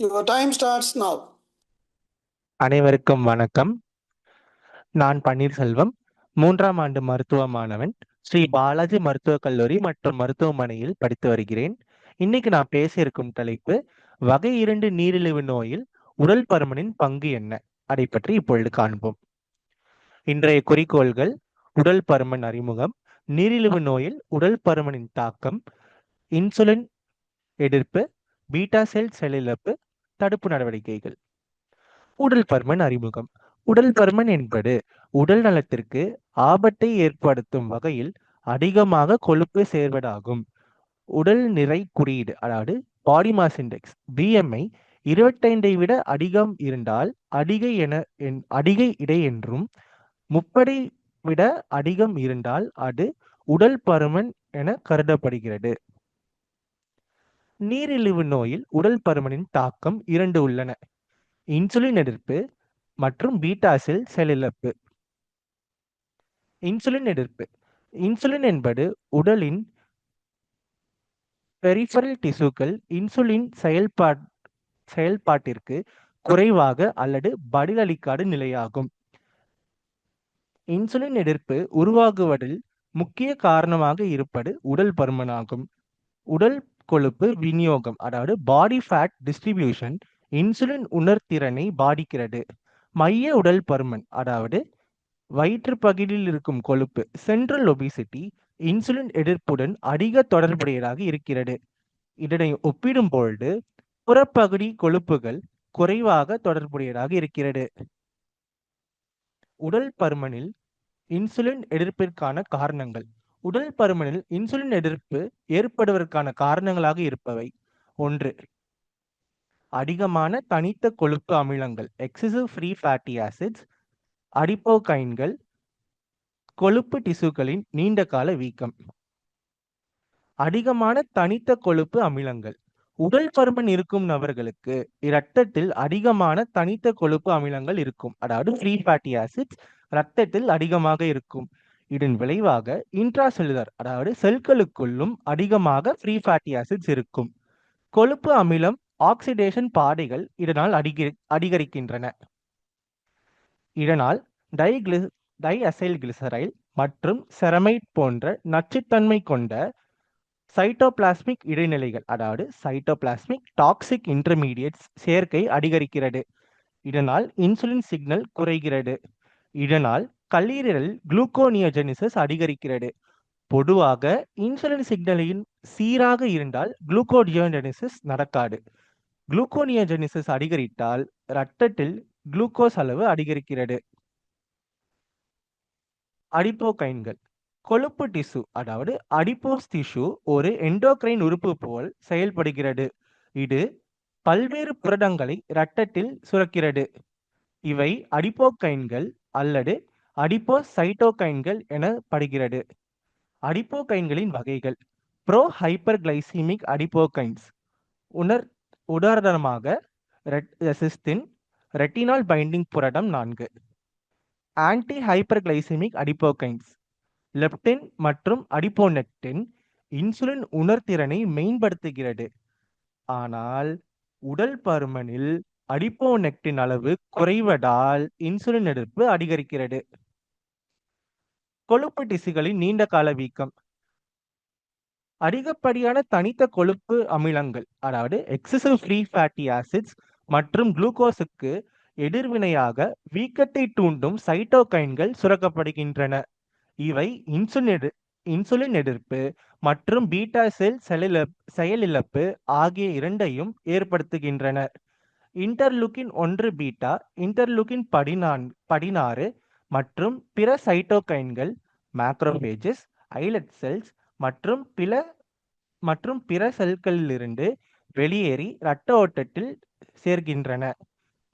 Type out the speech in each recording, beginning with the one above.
Your time starts now. அனைவருக்கும் வணக்கம். நான் பன்னீர்செல்வம், 3ஆம் ஆண்டு மருத்துவ மாணவன். ஸ்ரீ பாலாஜி மருத்துவக் கல்லூரி மற்றும் மருத்துவமனையில் படித்து வருகிறேன். இன்னைக்கு நான் பேச இருக்கும் தலைப்பு வகை 2 நீரிழிவு நோயில் உடல் பருமனின் பங்கு என்ன? அதை பற்றி இப்பொழுது காண்போம். இன்றைய குறிக்கோள்கள்: உடல் பருமன் அறிமுகம், நீரிழிவு நோயில் உடல் பருமனின் தாக்கம், இன்சுலின் எதிர்ப்பு, பீட்டா செல் செயலிழப்பு, தடுப்பு நடவடிக்கைகள். உடல் பருமன் அறிமுகம். உடல் பருமன் என்பது உடல் நலத்திற்கு ஆபத்தை ஏற்படுத்தும் வகையில் அதிகமாக கொழுப்பு சேர்வதாகும். உடல் நிறை குறியீடு, அதாவது பாடி மாஸ் இண்டெக்ஸ், பிஎம்ஐ 25 விட அதிகம் இருந்தால் அதிக இடை என்றும், 30 விட அதிகம் இருந்தால் அது உடல் பருமன் என கருதப்படுகிறது. நீரிழிவு நோயில் உடல் பருமனின் தாக்கம் 2 உள்ளன: இன்சுலின் எதிர்ப்பு மற்றும் பீட்டா செல் செயலிழப்பு. இன்சுலின் எதிர்ப்பு. இன்சுலின் என்பது உடலின் பெரிஃபரல் டிஷ்யூக்கள் இன்சுலின் செயல்பாட்டிற்கு குறைவாக அல்லது பதிலளிக்காத நிலையாகும். இன்சுலின் எதிர்ப்பு உருவாகுவதில் முக்கிய காரணமாக இருப்பது உடல் பருமனாகும். உடல் கொழுப்பு விநியோகம், அதாவது பாடி ஃபேட் டிஸ்ட்ரிபியூஷன், இன்சுலின் உணர்திறனை பாதிக்கிறது. மைய உடல் பருமன், அதாவது வயிற்று பகுதியில் இருக்கும் கொழுப்பு, சென்ட்ரல் ஒபிசிட்டி, இன்சுலின் எதிர்ப்புடன் அதிக தொடர்புடையதாக இருக்கிறது. இதனை ஒப்பிடும் பொழுது புறப்பகுதி கொழுப்புகள் குறைவாக தொடர்புடையதாக இருக்கிறது. உடல் பருமனில் இன்சுலின் எதிர்ப்பிற்கான காரணங்கள். உடல் பருமனில் இன்சுலின் எதிர்ப்பு ஏற்படுவதற்கான காரணங்களாக இருப்பவை: 1. அதிகமான தனித்த கொழுப்பு அமிலங்கள், எக்ஸசிவ் ஃப்ரீ ஃபேட்டி ஆசிட்ஸ், அடிப்போகைன்கள், கொழுப்பு டிஷ்யூக்களின் நீண்டகால வீக்கம். அதிகமான தனித்த கொழுப்பு அமிலங்கள். உடல் பருமன் இருக்கும் நபர்களுக்கு இரத்தத்தில் அதிகமான தனித்த கொழுப்பு அமிலங்கள் இருக்கும், அதாவது ஃப்ரீ ஃபேட்டி ஆசிட்ஸ் இரத்தத்தில் அதிகமாக இருக்கும். இதன் விளைவாக இன்ட்ராசெல்லுலர், அதாவது செல்களுக்குள்ளும் அதிகமாக ஃப்ரீ ஃபேட்டி ஆசிட்ஸ் இருக்கும். கொழுப்பு அமிலம் ஆக்சிடேஷன் பாதைகள் இதனால் அதிகரிக்கின்றன. இதனால் டைஅசைல் கிளிசரைல் மற்றும் செரமைட் போன்ற நச்சுத்தன்மை கொண்ட சைட்டோபிளாஸ்மிக் இடைநிலைகள், அதாவது சைட்டோபிளாஸ்மிக் டாக்ஸிக் இன்டர்மீடியேட்ஸ் சேர்க்கை அதிகரிக்கிறது. இதனால் இன்சுலின் சிக்னல் குறைகிறது. இதனால் கல்லீரலில் குளுக்கோனியோஜெனிசிஸ் அதிகரிக்கிறது. பொதுவாக இன்சுலின் சிக்னலின் சீராக இருந்தால் குளுக்கோனியோஜெனிசிஸ் நடக்காது. குளுக்கோனியோஜெனிசிஸ் அதிகரித்தால் இரத்தத்தில் குளுக்கோஸ் அளவு அதிகரிக்கிறது. அடிப்போகைன்கள். கொழுப்பு டிஷ்யூ, அதாவது அடிப்போஸ் டிஷ்யூ ஒரு எண்டோக்ரைன் உறுப்பு போல் செயல்படுகிறது. இது பல்வேறு புரதங்களை இரத்தத்தில் சுரக்கிறது. இவை அடிப்போகைன்கள் அல்லது அடிப்போஸ் சைட்டோகைன்கள் எனப்படுகிறது. அடிப்போகைன்களின் வகைகள்: ப்ரோ ஹைப்பர்கிளைசிமிக் அடிப்போகைன்ஸ், உதாரணமாக சிஸ்டின், ரெட்டினால் பைண்டிங் புரதம் 4. ஆன்டி ஹைப்பர்கிளைசிமிக் அடிப்போகைன்ஸ், லெப்டின் மற்றும் அடிப்போனெக்டின், இன்சுலின் உணர்திறனை மேம்படுத்துகிறது. ஆனால் உடல் பருமனில் அடிப்போனெக்டின் அளவு குறைவதால் இன்சுலின் எதிர்ப்பு அதிகரிக்கிறது. கொழுப்பு டிஷ்யூகளின் நீண்ட கால வீக்கம். அதிகப்படியான தனித்த கொழுப்பு அமிலங்கள், அதாவது எக்ஸசிவ் ஃப்ரீ ஃபேட்டி ஆசிட்ஸ் மற்றும் குளுக்கோஸுக்கு எதிர்வினையாக வீக்கத்தை தூண்டும் சைட்டோகைன்கள் சுரக்கப்படுகின்றன. இவை இன்சுலின் எதிர்ப்பு மற்றும் பீட்டா செல் செயலிழப்பு ஆகிய இரண்டையும் ஏற்படுத்துகின்றன. இன்டர்லூக்கின் 1 பீட்டா, இன்டர்லூக்கின் 16 மற்றும் பிற சைட்டோகைன்கள் மேக்ரோபேஜஸ், ஐலட் செல்ஸ் மற்றும் பிற செல்களிலிருந்து வெளியேறி இரத்த ஓட்டத்தில் சேர்கின்றன.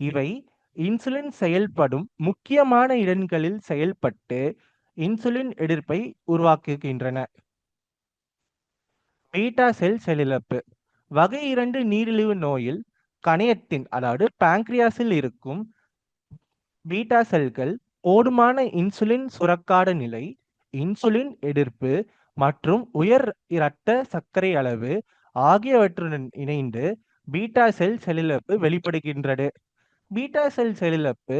இவை இன்சுலின் செயல்படும் முக்கியமான இடங்களில் செயல்பட்டு இன்சுலின் எதிர்ப்பை உருவாக்குகின்றன. பீட்டா செல் செயலிழப்பு. வகை 2 நீரிழிவு நோயில் கணையத்தின், அதாவது பாங்க்ரியாஸில் இருக்கும் பீட்டா செல்கள் போதுமான இன்சுலின் சுரக்காத நிலை, இன்சுலின் எதிர்ப்பு மற்றும் உயர் இரத்த சர்க்கரை அளவு ஆகியவற்றுடன் இணைந்து பீட்டா செல் செயலிழப்பு வெளிப்படுகின்றது. பீட்டா செல் செயலிழப்பு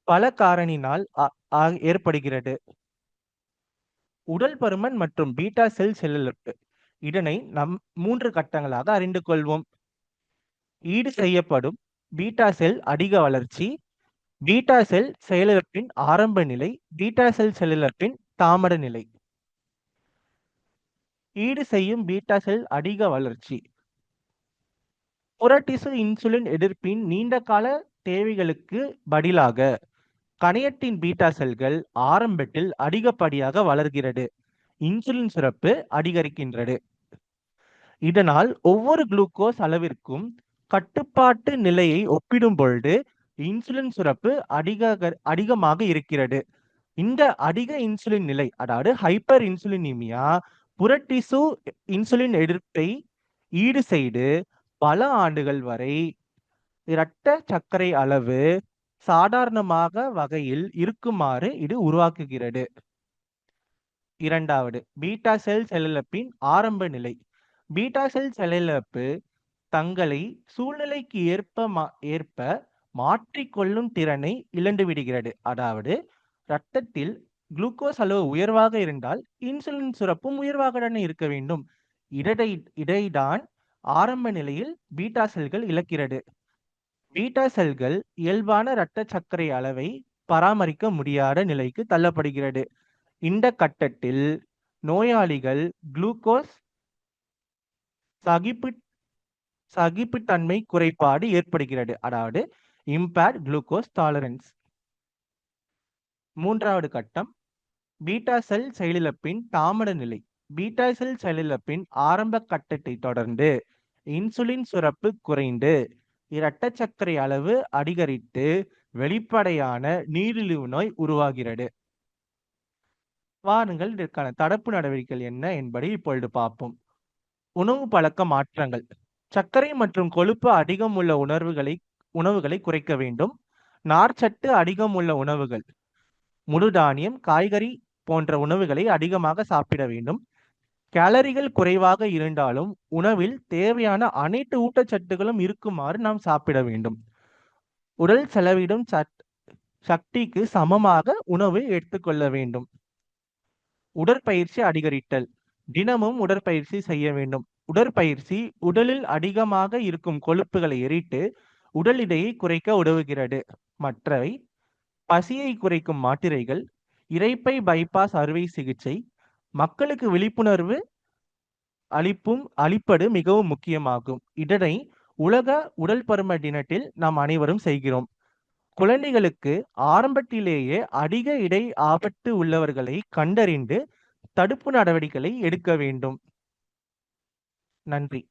பல காரணினால் ஏற்படுகிறது. உடல் பருமன் மற்றும் பீட்டா செல் செயலிழப்பு இதனை நம் 3 கட்டங்களாக அறிந்து கொள்வோம். ஈடு செய்யப்படும் பீட்டா செல் அதிக வளர்ச்சி, பீட்டா செல் செயலிழப்பின் ஆரம்ப நிலை, பீட்டா செல் செயலிழப்பின் தாமத நிலை. ஈடு செய்யும் பீட்டா செல் அதிக வளர்ச்சி புறட்டிசு இன்சுலின் எதிர்ப்பின் நீண்ட கால தேவைகளுக்கு பதிலாக கணையத்தின் பீட்டா செல்கள் ஆரம்பத்தில் அதிகப்படியாக வளர்கிறது. இன்சுலின் சுரப்பு அதிகரிக்கின்றது. இதனால் ஒவ்வொரு குளுக்கோஸ் அளவிற்கும் கட்டுப்பாட்டு நிலையை ஒப்பிடும் பொழுது இன்சுலின் சுரப்பு அதிகமாக இருக்கிறது. இந்த அதிக இன்சுலின் நிலை, அதாவது ஹைப்பர் இன்சுலினிமியா, புறட்டிசு இன்சுலின் எதிர்ப்பை ஈடு செய்து பல ஆண்டுகள் வரை இரத்த சர்க்கரை அளவு சாதாரணமாக வகையில் இருக்குமாறு இது உருவாக்குகிறது. இரண்டாவது, பீட்டா செல் செயலிழப்பின் ஆரம்ப நிலை. பீட்டா செல் செயலிழப்பு தங்களை சூழ்நிலைக்கு ஏற்ப மாற்றிக்கொள்ளும் திறனை இழந்து விடுகிறது. அதாவது இரத்தத்தில் குளுக்கோஸ் அளவு உயர்வாக இருந்தால் இன்சுலின் சுரப்பும் உயர்வாக தானே இருக்க வேண்டும். இதைதான் ஆரம்ப நிலையில் பீட்டா செல்கள் இழக்கிறது. பீட்டா செல்கள் இயல்பான இரத்த சர்க்கரை அளவை பராமரிக்க முடியாத நிலைக்கு தள்ளப்படுகிறது. இந்த கட்டத்தில் நோயாளிகள் குளுக்கோஸ் சகிப்புத்தன்மை குறைபாடு ஏற்படுகிறது. அதாவது இம்பேர்ட் குளுக்கோஸ் டாலரன்ஸ். மூன்றாவது கட்டம் பீட்டா செல் செயலிழப்பின் தாமத நிலை. பீட்டா செல் செயலிழப்பின் ஆரம்ப கட்டத்தை தொடர்ந்து இன்சுலின் சுரப்பு குறைந்து இரத்த சர்க்கரை அளவு அதிகரித்து வெளிப்படையான நீரிழிவு நோய் உருவாகிறது. வாருங்கள் இதற்கான தடுப்பு நடவடிக்கைகள் என்ன என்பதை இப்பொழுது பார்ப்போம். உணவு பழக்க மாற்றங்கள். சர்க்கரை மற்றும் கொழுப்பு அதிகம் உள்ள உணவுகளை குறைக்க வேண்டும். நார்ச்சத்து அதிகம் உள்ள உணவுகள், முழு தானியம், காய்கறி போன்ற உணவுகளை அதிகமாக சாப்பிட வேண்டும். கேலரிகள் குறைவாக இருந்தாலும் உணவில் தேவையான அனைத்து ஊட்டச்சத்துக்களும் இருக்குமாறு நாம் சாப்பிட வேண்டும். உடல் செலவிடும் சக்திக்கு சமமாக உணவு எடுத்துக்கொள்ள வேண்டும். உடற்பயிற்சி அதிகரித்தல். தினமும் உடற்பயிற்சி செய்ய வேண்டும். உடற்பயிற்சி உடலில் அதிகமாக இருக்கும் கொழுப்புகளை எரித்து உடல் எடையை குறைக்க உதவுகிறது. மற்றவை பசியை குறைக்கும் மாத்திரைகள், இரைப்பை பைபாஸ் அறுவை சிகிச்சை, மக்களுக்கு விழிப்புணர்வு அளிப்பது மிகவும் முக்கியமாகும். இதனை உலக உடல் பரும தினத்தில் நாம் அனைவரும் செய்கிறோம். குழந்தைகளுக்கு ஆரம்பத்திலேயே அதிக இடை ஆபத்து உள்ளவர்களை கண்டறிந்து தடுப்பு நடவடிக்கைகளை எடுக்க வேண்டும். நன்றி.